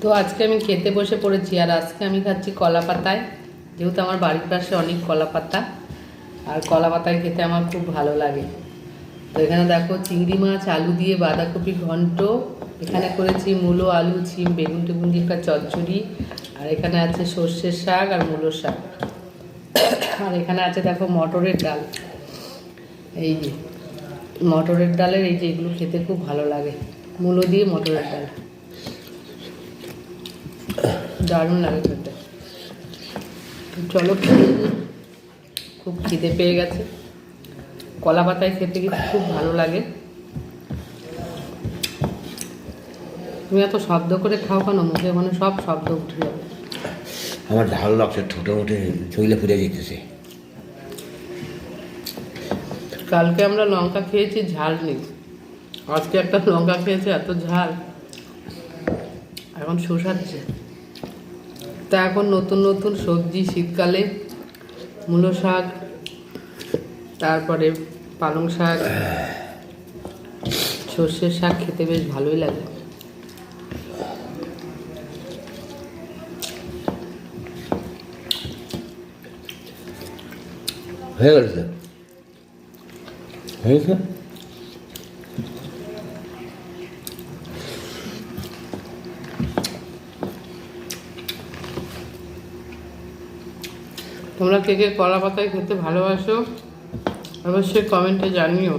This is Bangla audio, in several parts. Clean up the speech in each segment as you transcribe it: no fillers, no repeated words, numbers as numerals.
তো আজকে আমি খেতে বসে পড়েছি, আর আজকে আমি খাচ্ছি কলা পাতায়। যেহেতু আমার বাড়ির পাশে অনেক কলা পাতা, আর কলা পাতায় খেতে আমার খুব ভালো লাগে। তো এখানে দেখো চিংড়ি মাছ, আলু দিয়ে বাঁধাকপি ঘন্ট, এখানে করেছি মূলো, আলু, ছিম, বেগুন টেগুন দিয়ে একটা চচ্চড়ি, আর এখানে আছে সর্ষের শাক আর মূলোর শাক, আর এখানে আছে দেখো মটরের ডাল। এই যে মটরের ডালের এই যে এগুলো খেতে খুব ভালো লাগে, মূলো দিয়ে মটরের ডাল দারুণ লাগে খেতে। চলো খেয়ে নিই, খুব খিদে পেয়ে গেছে। কলা পাতায় খেতে কিন্তু খুব ভালো লাগে। তুমি এত শব্দ করে খাও কেন? মুখে মানে সব শব্দ উঠে যাবে। আমার ঝাল লাগছে, ছোটো মোটে চইলে ফিরে যেতেছে। কালকে আমরা লঙ্কা খেয়েছি, ঝাল নেই। আজকে একটা লঙ্কা খেয়েছি, এত ঝাল, এখন শোষাচ্ছে। তা এখন নতুন নতুন সবজি শীতকালে, মূলো শাক, তারপরে পালং শাক, সর্ষের শাক খেতে বেশ ভালোই লাগে। হয়ে গেছে, হয়েছে। তোমরা কে কে কলা পাতায় খেতে ভালোবাসো অবশ্যই কমেন্টে জানিও।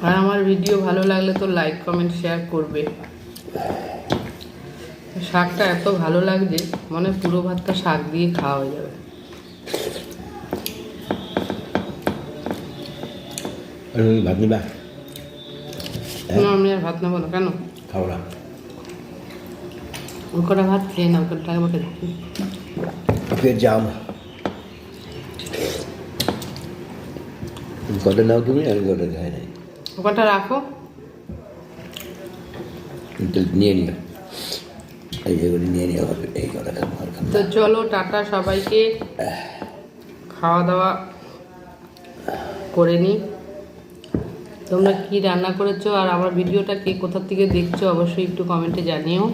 আর আমার ভিডিও ভালো লাগলে তো লাইক কমেন্ট শেয়ার করবে। শাকটা এত ভালো লাগছে, মনে পুরো ভাতটা শাক দিয়ে খাওয়া হয়ে যাবে। ভাত নিবা? না, আমি আর ভাত নেবো না। কেন? খাও না। ওই কটা ভাত খেয়ে না, ওই কটা টাকা বটে ফের জাম কটা নাও তুমি, আমি কটা খাই নাই। ও কটা রাখো, নিয়ে নিও, এই যেগুলি নিয়ে নিও, এই কটা খাবো। তো চলো টাটা সবাইকে, খাওয়া দাওয়া করে নিই। তোমরা কি রান্না করেছো আর আমার ভিডিওটা কে কোথা থেকে দেখছো অবশ্যই একটু কমেন্টে জানিও।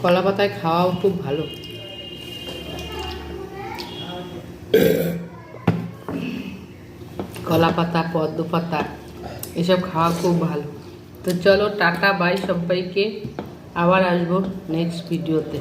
কলা পাতায় খাওয়াও খুব ভালো। কলা পাতা, পদ্ম পাতা, এসব খাওয়া খুব ভালো। তো চলো টাটা, বাই সবাইকে, আবার আসবো নেক্সট ভিডিওতে।